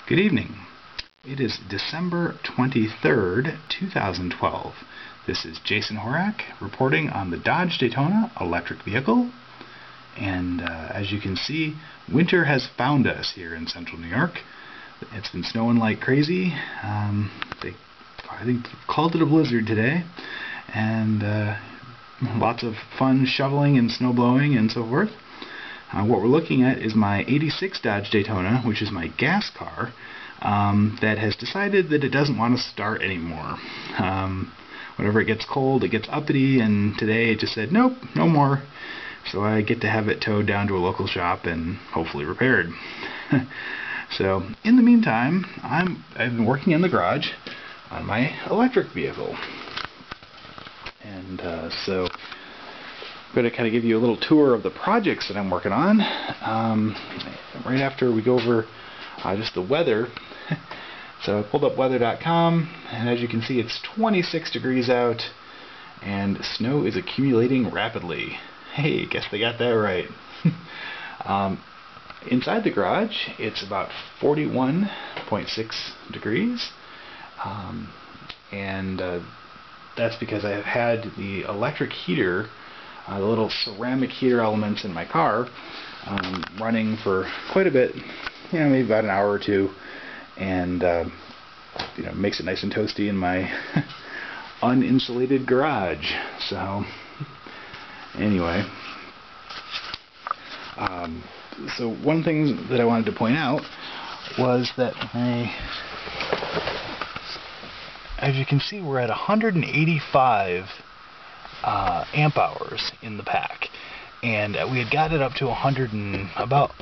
Good evening. It is December 23rd, 2012. This is Jason Horak reporting on the Dodge Daytona electric vehicle. And as you can see, winter has found us here in central New York. It's been snowing like crazy. I think they called it a blizzard today. And lots of fun shoveling and snow blowing and so forth. What we're looking at is my '86 Dodge Daytona, which is my gas car, that has decided that it doesn't want to start anymore. Whenever it gets cold, it gets uppity, and today it just said, nope, no more. So I get to have it towed down to a local shop and hopefully repaired. So in the meantime, I've been working in the garage on my electric vehicle. And so I'm going to kind of give you a little tour of the projects that I'm working on. Right after we go over just the weather. So I pulled up weather.com, and as you can see, it's 26 degrees out, and snow is accumulating rapidly. Hey, guess they got that right. Inside the garage, it's about 41.6 degrees, and that's because I have had the electric heater, the little ceramic heater elements in my car, running for quite a bit, maybe about an hour or two, and makes it nice and toasty in my uninsulated garage. So anyway, so one thing that I wanted to point out was that as you can see, we're at 185 amp hours in the pack, and we had got it up to about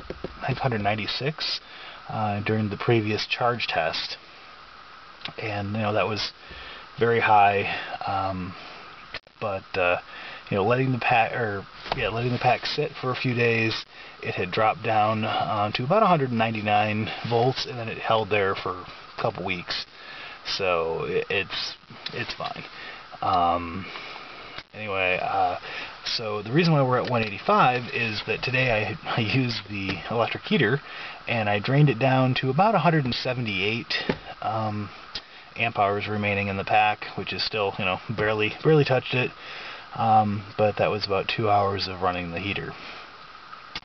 196 during the previous charge test, and that was very high. But letting the pack sit for a few days, it had dropped down to about 199 volts, and then it held there for a couple weeks. So it's fine. Anyway, so the reason why we're at 185 is that today I used the electric heater, and I drained it down to about 178 amp hours remaining in the pack, which is still, barely touched it, but that was about 2 hours of running the heater,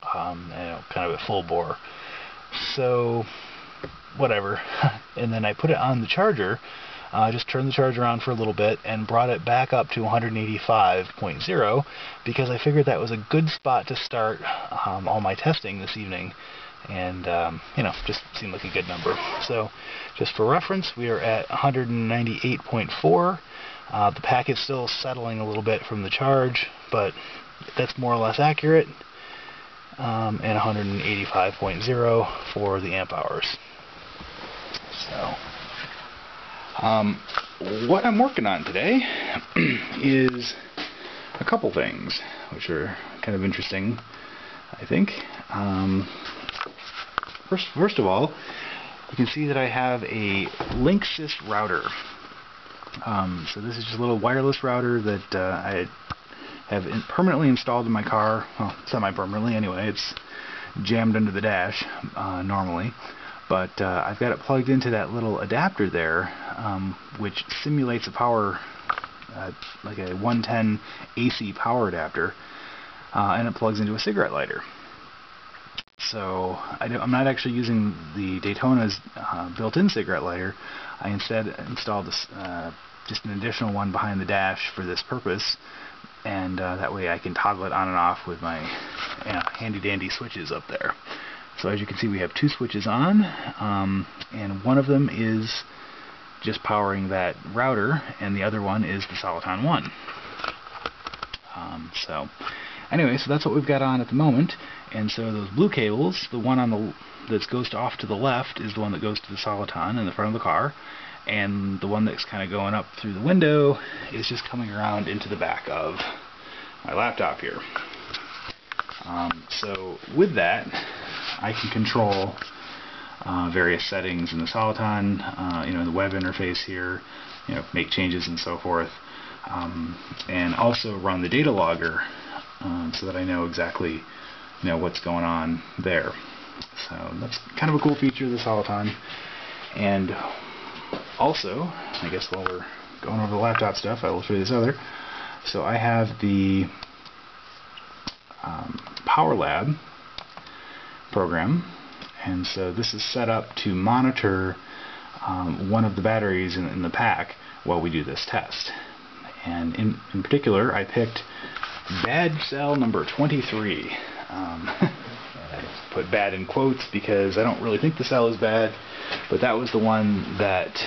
kind of at full bore. So whatever. And then I put it on the charger. Just turned the charger on for a little bit and brought it back up to 185.0 because I figured that was a good spot to start all my testing this evening, and just seemed like a good number. So just for reference, we are at 198.4. The pack is still settling a little bit from the charge, but that's more or less accurate, and 185.0 for the amp hours. So what I'm working on today is a couple things which are kind of interesting, I think. First of all, you can see that I have a Linksys router. So this is just a little wireless router that I have permanently installed in my car. Well, semi-permanently anyway. It's jammed under the dash normally. But I've got it plugged into that little adapter there, which simulates a power, like a 110 AC power adapter, and it plugs into a cigarette lighter. So I'm not actually using the Daytona's built-in cigarette lighter. I instead installed this, just an additional one behind the dash for this purpose, and that way I can toggle it on and off with my handy-dandy switches up there. So as you can see, we have two switches on, and one of them is just powering that router, and the other one is the Soliton 1. So anyway, so that's what we've got on at the moment. And so those blue cables, the one on that goes off to the left is the one that goes to the Soliton in the front of the car, and the one that's kind of going up through the window is just coming around into the back of my laptop here. So with that, I can control various settings in the Soliton, the web interface here, make changes and so forth, and also run the data logger so that I know exactly what's going on there. So that's kind of a cool feature of the Soliton. And also, I guess while we're going over the laptop stuff, I will show you this other. So I have the Power Lab program, and so this is set up to monitor one of the batteries in the pack while we do this test. And in particular, I picked bad cell number 23. I put bad in quotes because I don't really think the cell is bad, but that was the one that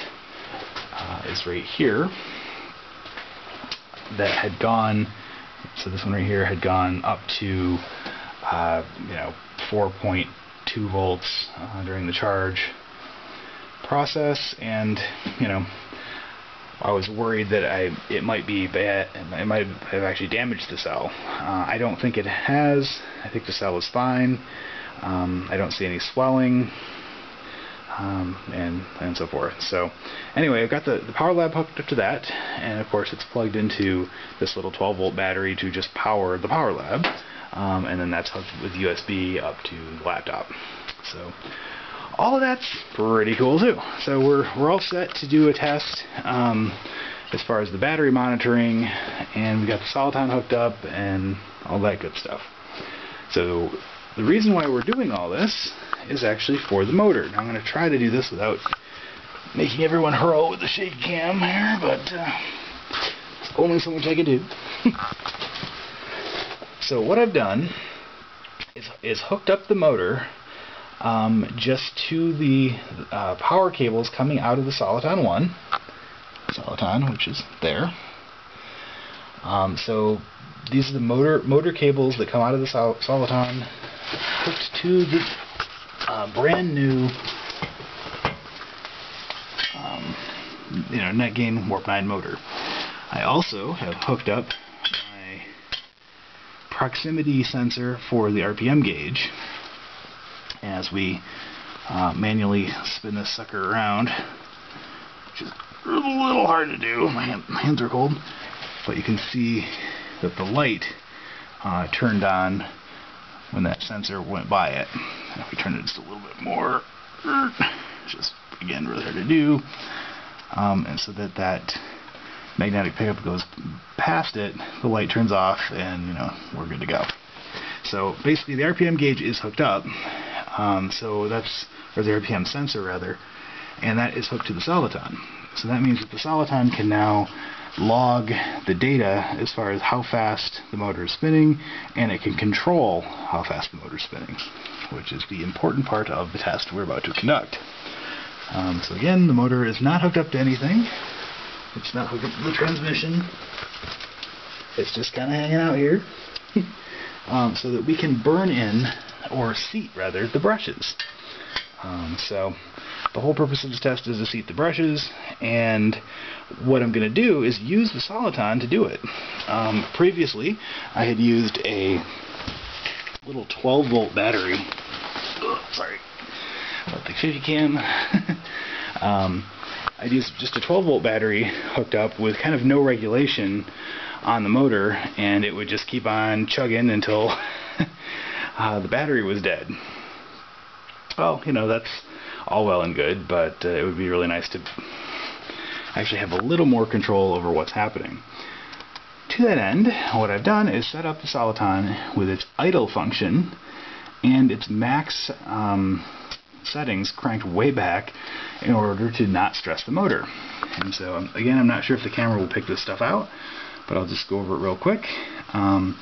is right here that had gone. So this one right here had gone up to 4.2 volts during the charge process, and I was worried that it might be bad, it might have actually damaged the cell. I don't think it has. I think the cell is fine. I don't see any swelling, and so forth. So anyway, I've got the Power Lab hooked up to that, and of course it's plugged into this little 12 volt battery to just power the Power Lab, and then that's hooked with USB up to the laptop. So all of that's pretty cool too. So we're all set to do a test as far as the battery monitoring, and we got the Soliton hooked up and all that good stuff. So the reason why we're doing all this is actually for the motor. Now I'm going to try to do this without making everyone hurl with the shake cam here, but only so much I can do. So what I've done is hooked up the motor just to the power cables coming out of the Soliton 1, which is there. So these are the motor cables that come out of the Soliton, hooked to the brand new NetGain WarP 9 motor. I also have hooked up my proximity sensor for the RPM gauge as we manually spin this sucker around, which is a little hard to do. My hands are cold, but you can see that the light turned on when that sensor went by it. And if we turn it just a little bit more, just again really hard to do, and so that magnetic pickup goes past it, the light turns off, and we're good to go. So basically the RPM gauge is hooked up, so that's, or the RPM sensor rather, and that is hooked to the Soliton. So that means that the Soliton can now log the data as far as how fast the motor is spinning, and it can control how fast the motor is spinning, which is the important part of the test we're about to conduct. So again, the motor is not hooked up to anything. It's not hooked up to the transmission. It's just kind of hanging out here so that we can burn in, or seat rather, the brushes. So the whole purpose of this test is to seat the brushes, and what I'm going to do is use the Soliton to do it. Previously, I had used a little 12 volt battery. Sorry about the shitty cam. I'd used just a 12 volt battery hooked up with kind of no regulation on the motor, and it would just keep on chugging until the battery was dead. Well, that's all well and good, but it would be really nice to actually have a little more control over what's happening. To that end, what I've done is set up the Soliton with its idle function and its max settings cranked way back in order to not stress the motor. And so, again, I'm not sure if the camera will pick this stuff out, but I'll just go over it real quick. I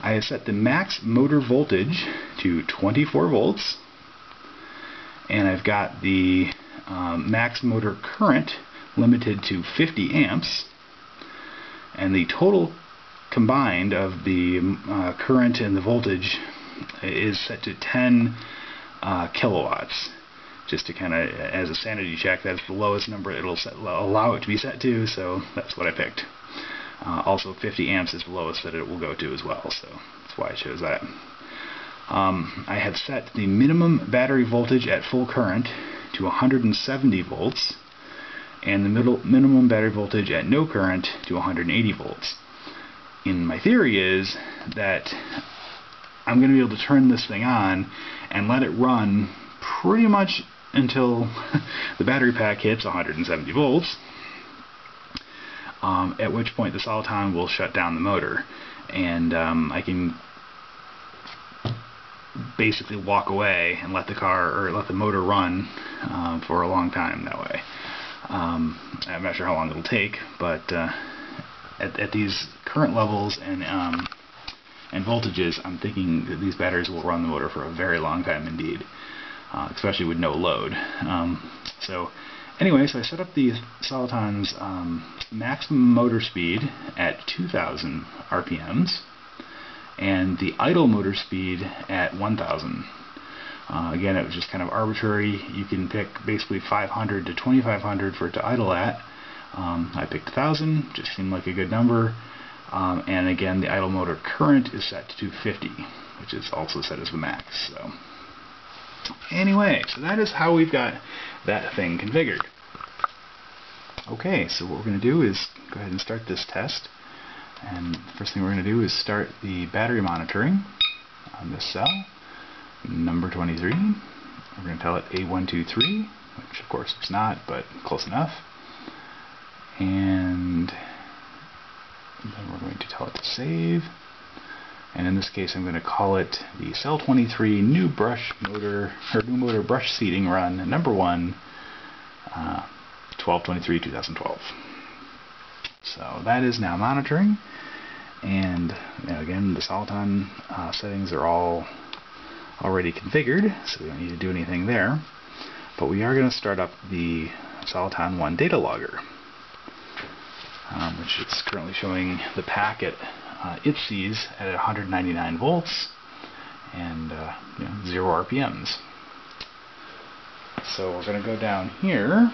have set the max motor voltage to 24 volts, and I've got the max motor current limited to 50 amps, and the total combined of the current and the voltage is set to 10 kilowatts, just to kind of, as a sanity check. That's the lowest number it'll allow it to be set to, so that's what I picked. Also 50 amps is the lowest that it will go to as well, so that's why I chose that. I have set the minimum battery voltage at full current to 170 volts, and the minimum battery voltage at no current to 180 volts. And my theory is that I'm going to be able to turn this thing on and let it run pretty much until the battery pack hits 170 volts, at which point the soliton will shut down the motor, and I can basically walk away and let the motor run for a long time that way. I'm not sure how long it'll take, but at these current levels and voltages, I'm thinking that these batteries will run the motor for a very long time indeed, especially with no load. So anyway, so I set up the soliton's maximum motor speed at 2,000 RPMs and the idle motor speed at 1,000. Again, it was just kind of arbitrary. You can pick basically 500 to 2,500 for it to idle at. I picked 1,000, just seemed like a good number. And again, the idle motor current is set to 250, which is also set as the max. So anyway, so that is how we've got that thing configured. Okay, so what we're going to do is go ahead and start this test. And the first thing we're going to do is start the battery monitoring on this cell, number 23. We're going to tell it A123, which of course it's not, but close enough. And then we're going to tell it to save. And in this case, I'm going to call it the Cell 23 new motor brush seating run number 1, 12/23/2012. So that is now monitoring, and again, the soliton settings are all already configured, so we don't need to do anything there. But we are going to start up the soliton 1 data logger, which is currently showing the pack at it sees at 199 volts and 0 RPMs. So we're going to go down here,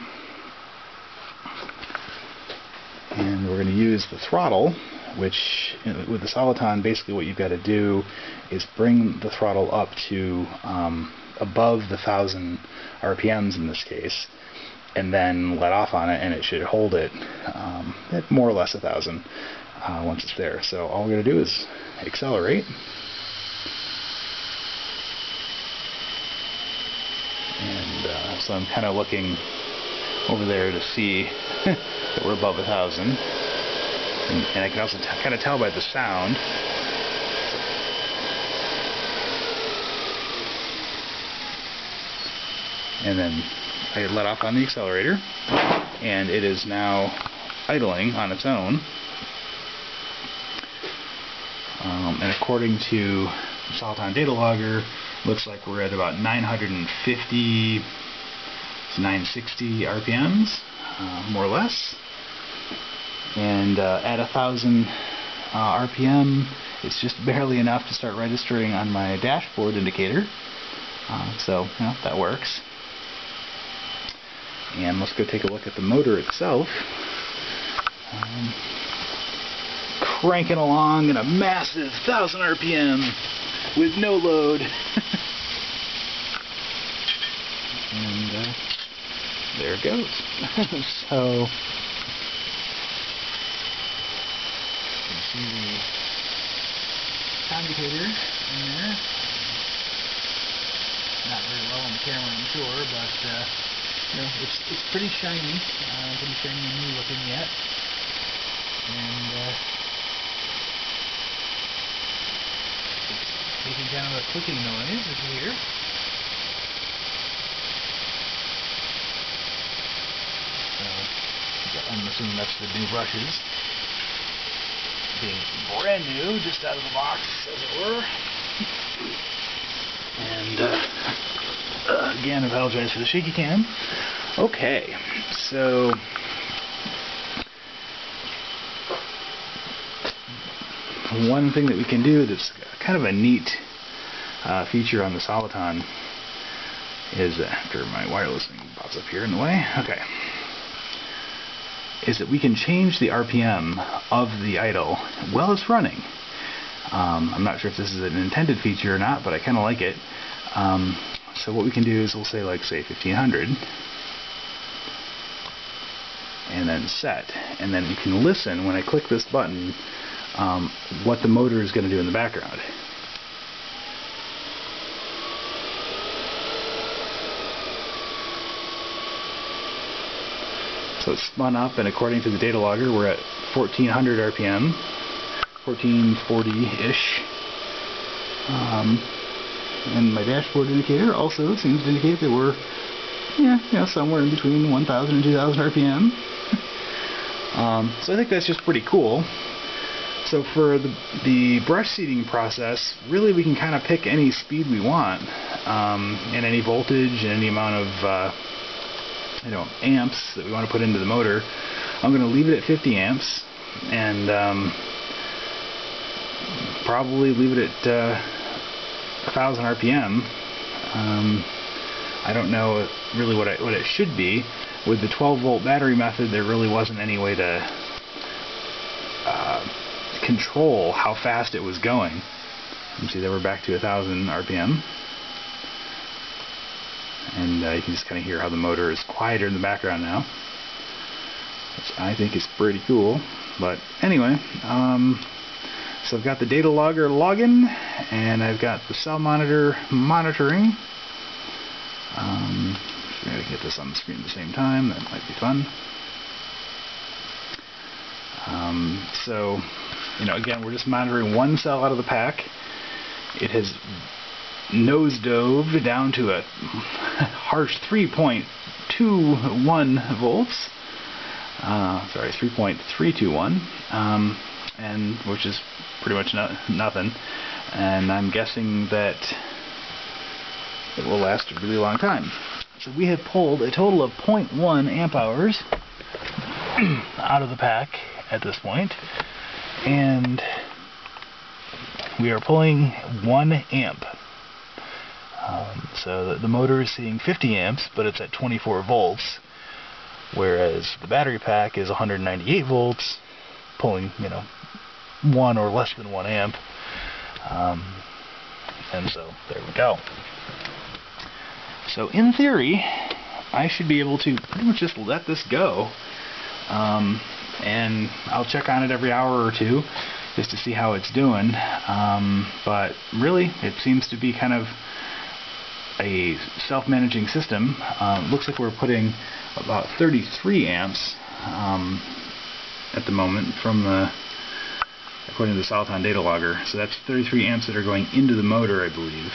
and we're going to use the throttle, which with the soliton, basically what you've got to do is bring the throttle up to above the 1,000 RPMs in this case, and then let off on it, and it should hold it at more or less 1,000 once it's there. So all we're going to do is accelerate, and so I'm kind of looking over there to see that we're above 1,000, and I can also kind of tell by the sound. And then I let off on the accelerator, and it is now idling on its own. And according to the soliton data logger, looks like we're at about 950 to 960 RPMs, more or less. And at 1,000 RPM, it's just barely enough to start registering on my dashboard indicator. So that works. And let's go take a look at the motor itself. Cranking along at a massive 1,000 RPM with no load. And there it goes. So you can see the commutator in there. Not very well on the camera, I'm sure, but it's pretty shiny, and new looking yet, and it's making kind of a clicking noise, as you hear. So I'm assuming that's the new brushes, being brand new, just out of the box, as it were. And again, I apologize for the shaky cam. Okay, so one thing that we can do that's kind of a neat feature on the soliton is, after my wireless thing pops up here in the way, okay, is that we can change the RPM of the idle while it's running. I'm not sure if this is an intended feature or not, but I kind of like it. So what we can do is we'll say, say 1,500, and then set, and then you can listen when I click this button what the motor is going to do in the background. So it's spun up, and according to the data logger, we're at 1400 RPM, 1440-ish. And my dashboard indicator also seems to indicate that we're, somewhere in between 1000 and 2000 RPM. So I think that's just pretty cool. So for the brush seeding process, really we can kind of pick any speed we want, and any voltage and any amount of amps that we want to put into the motor. I'm going to leave it at 50 amps and probably leave it at 1000 RPM. I don't know really what it should be. With the 12-volt battery method, there really wasn't any way to control how fast it was going. You can see that we're back to 1000 RPM. And you can just kind of hear how the motor is quieter in the background now, which I think is pretty cool. But anyway, so I've got the data logger login, and I've got the cell monitor monitoring. If I get this on the screen at the same time, that might be fun. So, again, we're just monitoring one cell out of the pack. It has nose-dove down to a harsh 3.21 volts. 3.321, and which is pretty much nothing. And I'm guessing that it will last a really long time. So we have pulled a total of 0.1 amp hours out of the pack at this point, and we are pulling 1 amp. So the motor is seeing 50 amps, but it's at 24 volts, whereas the battery pack is 198 volts, pulling 1 or less than 1 amp. And so there we go. So in theory, I should be able to pretty much just let this go, and I'll check on it every hour or two just to see how it's doing. But really, it seems to be kind of a self-managing system. Looks like we're putting about 33 amps at the moment according to the Southon data logger. So that's 33 amps that are going into the motor, I believe.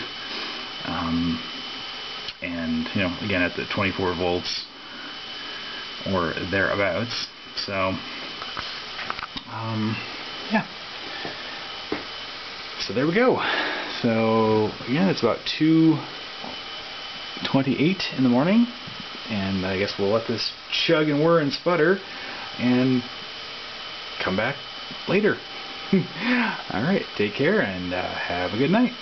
And again at the 24 volts or thereabouts. So yeah. So there we go. So again, it's about 2:28 in the morning, and I guess we'll let this chug and whir and sputter and come back later. Alright, take care and have a good night.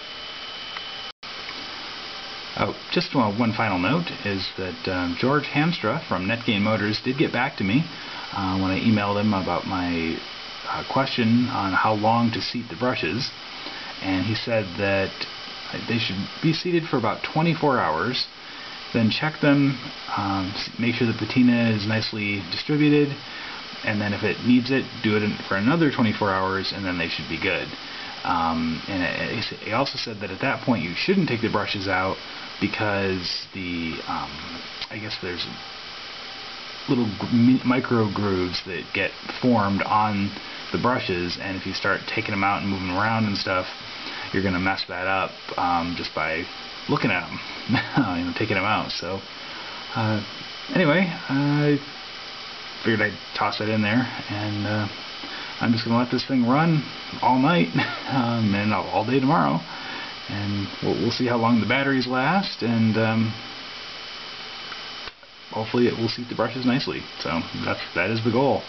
Oh, just one final note is that George Hamstra from NetGain Motors did get back to me when I emailed him about my question on how long to seat the brushes, and he said that they should be seated for about 24 hours, then check them, make sure the patina is nicely distributed, and then if it needs it, do it for another 24 hours, and then they should be good. And he also said that at that point you shouldn't take the brushes out because I guess there's little micro grooves that get formed on the brushes, and if you start taking them out and moving around and stuff, you're going to mess that up just by looking at them, taking them out. So anyway, I figured I'd toss it in there, and I'm just going to let this thing run all night and all day tomorrow, and we'll see how long the batteries last, and hopefully it will seat the brushes nicely. So that is the goal.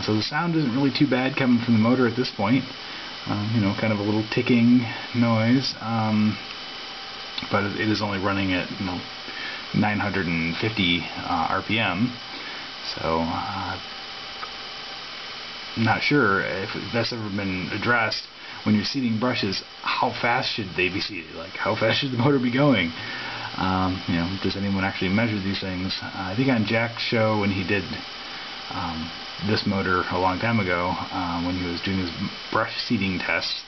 So the sound isn't really too bad coming from the motor at this point. Kind of a little ticking noise, but it is only running at 950 RPM. So not sure if that's ever been addressed. When you're seating brushes, how fast should they be seated? Like, how fast should the motor be going? Does anyone actually measure these things? I think on Jack's show, when he did this motor a long time ago, when he was doing his brush seating tests,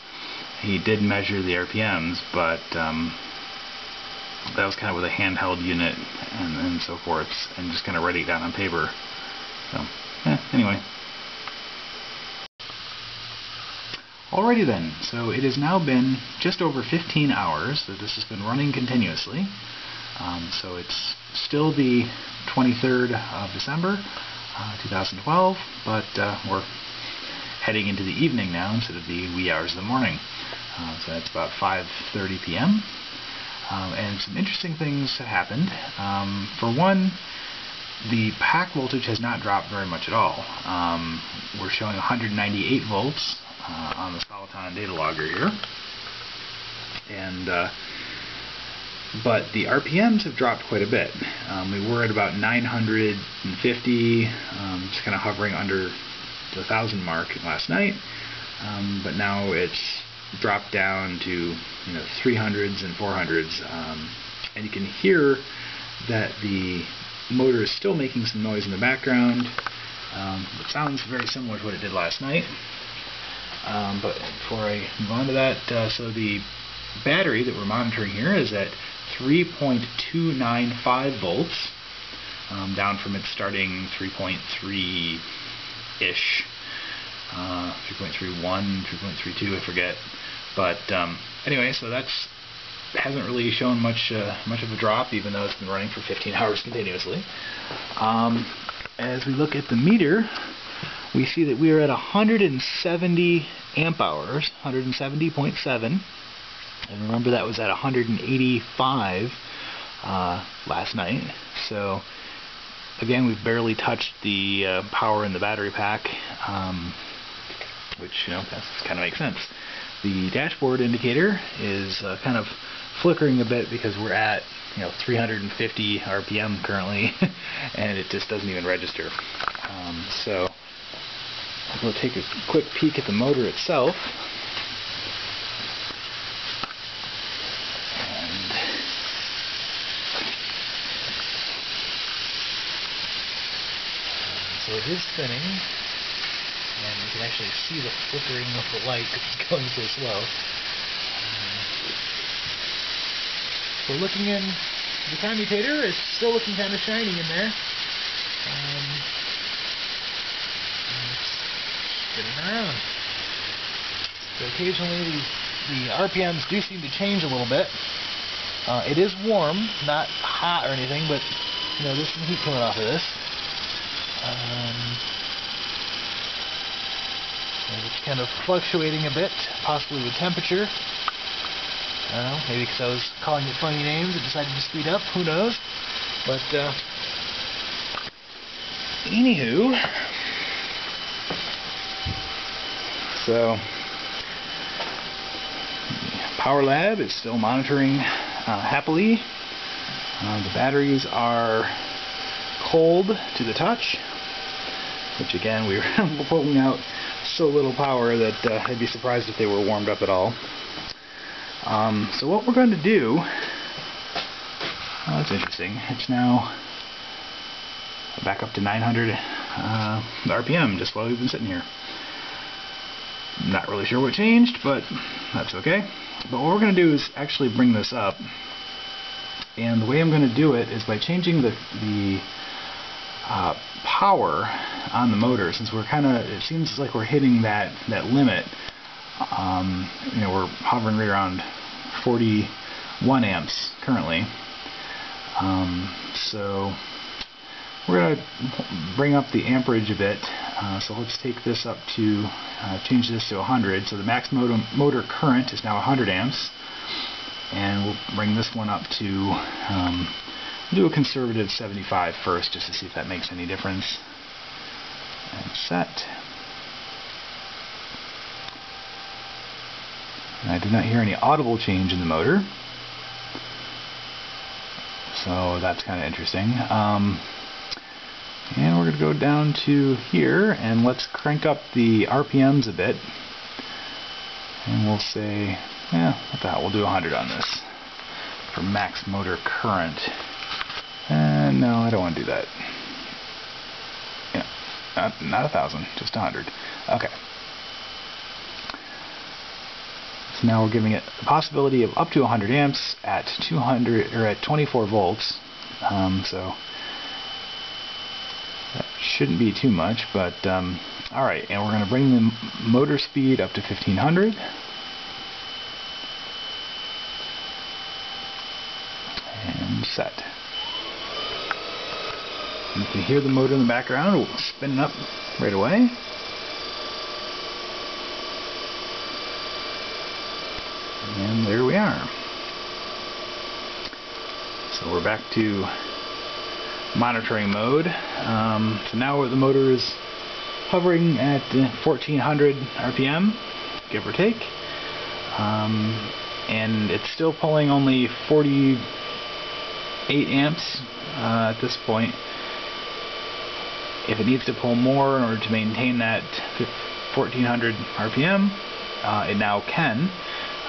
he did measure the RPMs, but that was kind of with a handheld unit and so forth, and just kind of writing it down on paper. So, anyway. Alrighty then, so it has now been just over 15 hours that this has been running continuously. So it's still the 23rd of December, 2012, but we're heading into the evening now instead of the wee hours of the morning. So that's about 5:30 p.m. And some interesting things have happened. For one, the pack voltage has not dropped very much at all. We're showing 198 volts on the Soliton data logger here, and but the RPMs have dropped quite a bit. We were at about 950, just kind of hovering under the 1,000 mark last night, but now it's dropped down to 300s and 400s, and you can hear that the motor is still making some noise in the background. It sounds very similar to what it did last night. But before I move on to that, so the battery that we're monitoring here is at 3.295 volts, down from its starting 3.3-ish, 3.31, 3.32, I forget. But anyway, so that's hasn't really shown much of a drop, even though it's been running for 15 hours continuously. As we look at the meter, we see that we are at 170 amp hours, 170.7, and remember that was at 185 last night. So again, we've barely touched the power in the battery pack, which that kind of makes sense. The dashboard indicator is kind of flickering a bit because we're at 350 RPM currently, and it just doesn't even register. So we'll take a quick peek at the motor itself. And so it is spinning, and you can actually see the flickering of the light because it's going so slow. So looking in the commutator, it's still looking kind of shiny in there. It's spinning around. So occasionally the RPMs do seem to change a little bit. It is warm, not hot or anything, but there's some heat coming off of this. And it's kind of fluctuating a bit, possibly with temperature. I don't know, maybe because I was calling it funny names, it decided to speed up, who knows. But, anywho, so, Power Lab is still monitoring happily. The batteries are cold to the touch, which again, we were pulling out so little power that I'd be surprised if they were warmed up at all. So what we're going to do, that's interesting, it's now back up to 900 RPM just while we've been sitting here. Not really sure what changed, but that's okay. But what we're going to do is actually bring this up, and the way I'm going to do it is by changing the power on the motor, since we're it seems like we're hitting that limit. We're hovering right around 41 amps currently. So we're going to bring up the amperage a bit. So let's take this up to, change this to 100. So the max motor current is now 100 amps. And we'll bring this one up to, do a conservative 75 first, just to see if that makes any difference. And set. And I did not hear any audible change in the motor, so that's kind of interesting. And we're going to go down to here, and let's crank up the RPMs a bit. And we'll say, what the hell, we'll do 100 on this for max motor current. And no, I don't want to do that. Not 1,000, just 100. Okay. So now we're giving it the possibility of up to 100 amps at 200 or at 24 volts. So that shouldn't be too much, but alright, and we're going to bring the motor speed up to 1500. And set. And you can hear the motor in the background spinning up right away. And there we are. So we're back to monitoring mode. So now the motor is hovering at 1400 RPM, give or take. And it's still pulling only 48 amps at this point. If it needs to pull more in order to maintain that 1400 RPM, it now can.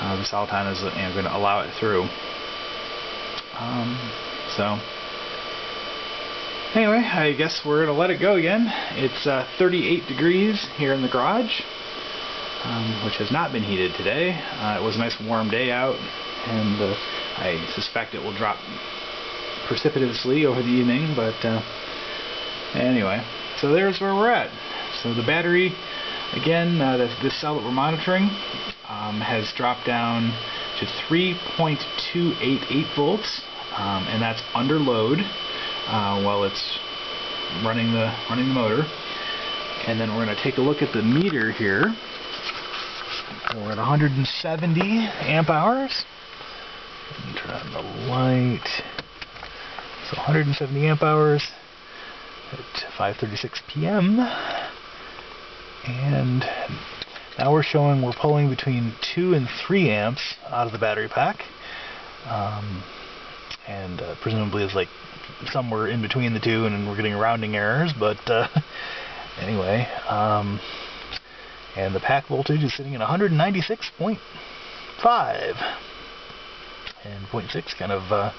The Soliton is going to allow it through. So anyway, I guess we're going to let it go again. It's 38 degrees here in the garage, which has not been heated today. It was a nice warm day out, and I suspect it will drop precipitously over the evening, but anyway, so there's where we're at. So the battery, again, this cell that we're monitoring has dropped down to 3.288 volts, and that's under load while it's running the motor. And then we're going to take a look at the meter here. We're at 170 amp hours. Let me turn on the light. So 170 amp hours at 5:36 p.m. And now we're showing we're pulling between 2 and 3 amps out of the battery pack. And presumably it's like somewhere in between the two, and we're getting rounding errors, but anyway, and the pack voltage is sitting at 196.5, and 0.6 kind of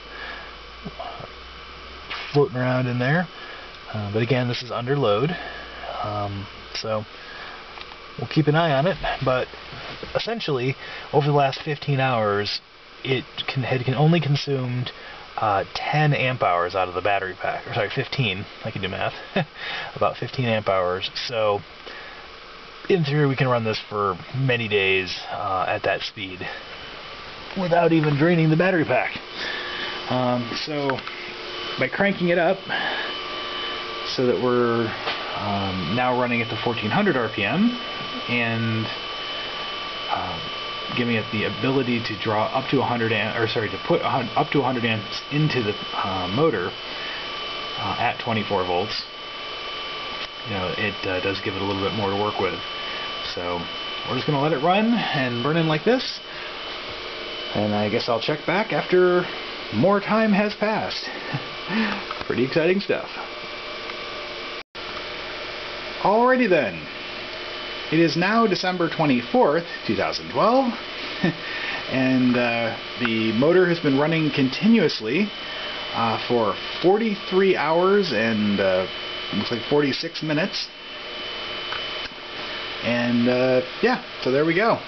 floating around in there, but again, this is under load, so we'll keep an eye on it. But essentially, over the last 15 hours, it had only consumed 10 amp hours out of the battery pack, or sorry, 15, I can do math, about 15 amp hours. So in theory we can run this for many days at that speed without even draining the battery pack. So by cranking it up so that we're now running at the 1400 RPM and giving it the ability to draw up to 100 amps, or sorry, to put up to 100 amps into the motor at 24 volts. You know, it does give it a little bit more to work with. So we're just going to let it run and burn in like this, and I guess I'll check back after more time has passed. Pretty exciting stuff. Alrighty then. It is now December 24th, 2012, and the motor has been running continuously for 43 hours and looks like 46 minutes. And yeah, so there we go.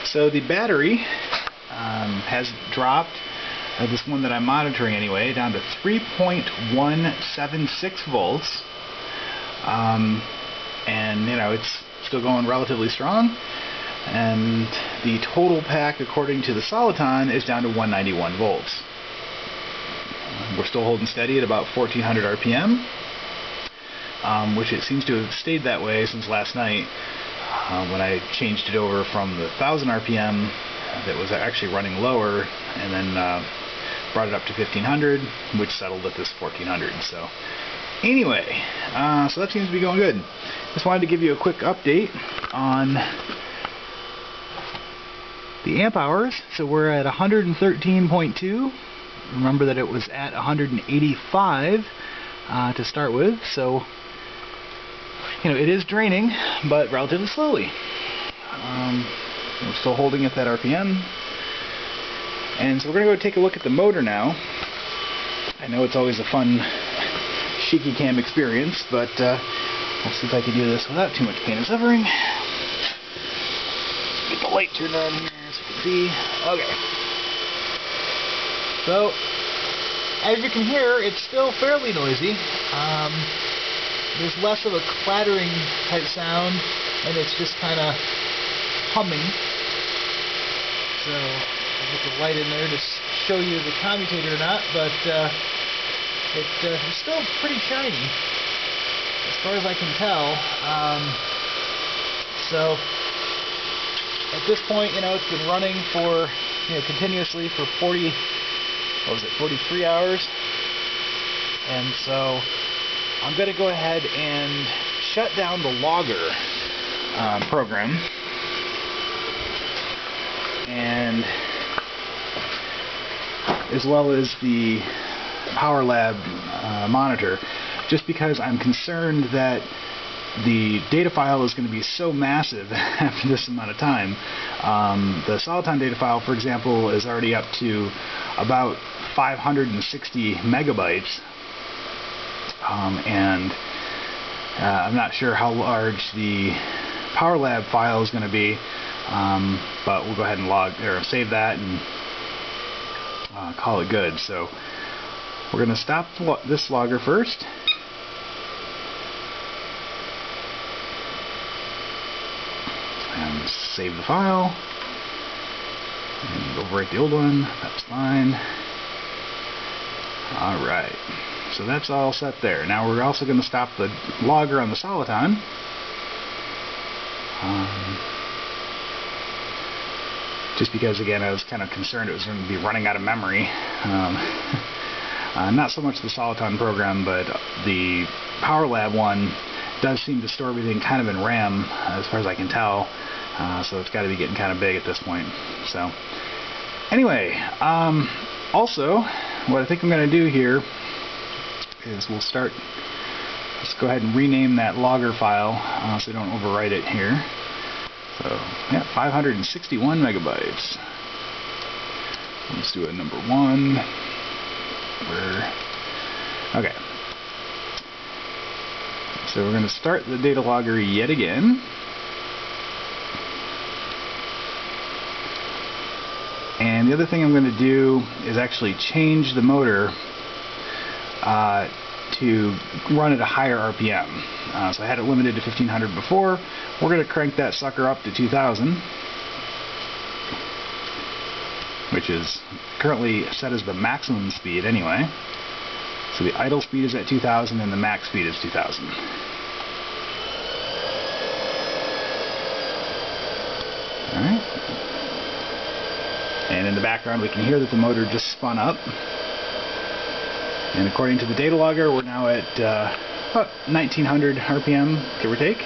So the battery has dropped, this one that I'm monitoring anyway, down to 3.176 volts. And you know, it's still going relatively strong, and the total pack according to the Soliton is down to 191 volts. We're still holding steady at about 1400 RPM, which it seems to have stayed that way since last night when I changed it over from the 1000 RPM that was actually running lower, and then brought it up to 1500, which settled at this 1400. So anyway, so that seems to be going good. Just wanted to give you a quick update on the amp hours. So we're at 113.2. Remember that it was at 185 to start with. So, you know, it is draining, but relatively slowly. We're still holding at that RPM. And so we're going to go take a look at the motor now. I know it's always a fun shaky cam experience, but I'll see if I can do this without too much pain and suffering. Get the light turned on here so you can see. Okay. So, as you can hear, it's still fairly noisy. there's less of a clattering type sound, and it's just kind of humming. So I'll put the light in there to show you the commutator or not, but it's still pretty shiny as far as I can tell. So at this point, it's been running for, continuously for 43 hours. And so I'm going to go ahead and shut down the logger program, and as well as the Power Lab monitor, just because I'm concerned that the data file is going to be so massive after this amount of time. The Soliton data file, for example, is already up to about 560 megabytes, and I'm not sure how large the Power Lab file is going to be, but we'll go ahead and save that and call it good. So we're going to stop this logger first. And save the file. And overwrite the old one. That's fine. Alright. So that's all set there. Now we're also going to stop the logger on the Soliton. Just because, again, I was kind of concerned it was going to be running out of memory. Not so much the Soliton program, but the Power Lab one does seem to store everything kind of in RAM, as far as I can tell. So it's got to be getting kind of big at this point. So anyway, also, what I think I'm going to do here is let's go ahead and rename that logger file so we don't overwrite it here. So, yeah, 561 megabytes. Let's do a number 1. Okay. So we're going to start the data logger yet again. And the other thing I'm going to do is actually change the motor to run at a higher RPM. So I had it limited to 1500 before. We're going to crank that sucker up to 2000, which is currently set as the maximum speed anyway. So the idle speed is at 2000 and the max speed is 2000. Alright. And in the background we can hear that the motor just spun up. And according to the data logger, we're now at about 1900 RPM, give or take.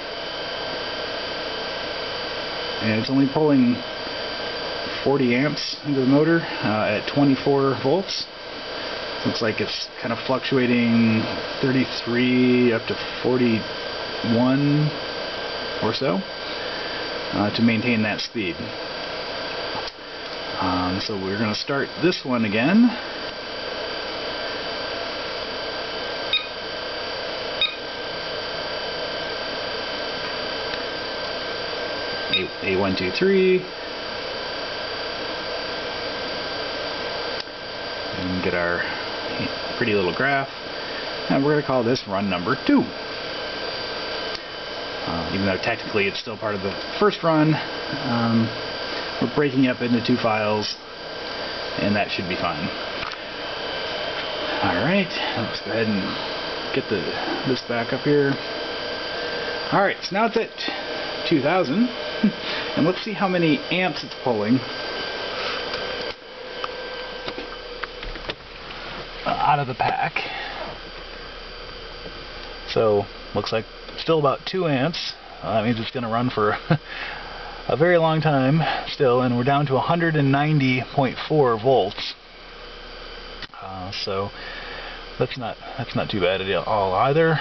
And it's only pulling 40 amps into the motor at 24 volts. Looks like it's kind of fluctuating 33 up to 41 or so to maintain that speed. So we're going to start this one again. A123, and get our pretty little graph, and we're going to call this run number 2. Even though technically it's still part of the first run, we're breaking it up into 2 files, and that should be fine. Alright, let's go ahead and get this back up here. Alright, so now it's at 2000. And let's see how many amps it's pulling out of the pack. So looks like still about 2 amps. That means it's going to run for a very long time still, and we're down to 190.4 volts. So that's not too bad at all either.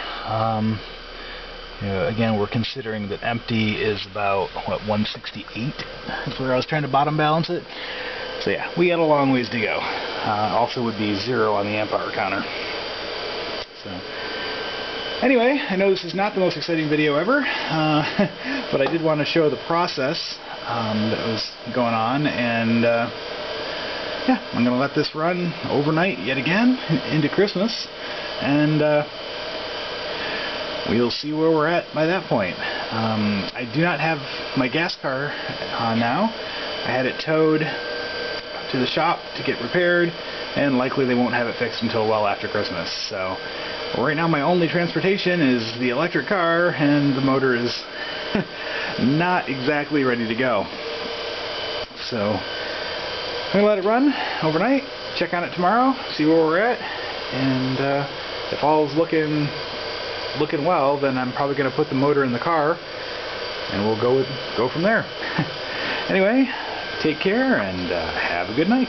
Again, we're considering that empty is about, what, 168? That's where I was trying to bottom balance it. So yeah, we got a long ways to go. Also would be 0 on the amp hour counter. So anyway, I know this is not the most exciting video ever, but I did want to show the process that was going on, and yeah, I'm going to let this run overnight yet again into Christmas, and we'll see where we're at by that point. I do not have my gas car now. I had it towed to the shop to get repaired, and likely they won't have it fixed until well after Christmas. So right now my only transportation is the electric car, and the motor is not exactly ready to go. So I'm going to let it run overnight, check on it tomorrow, see where we're at, and if all's looking well, then I'm probably going to put the motor in the car, and we'll go from there. Anyway, take care, and have a good night.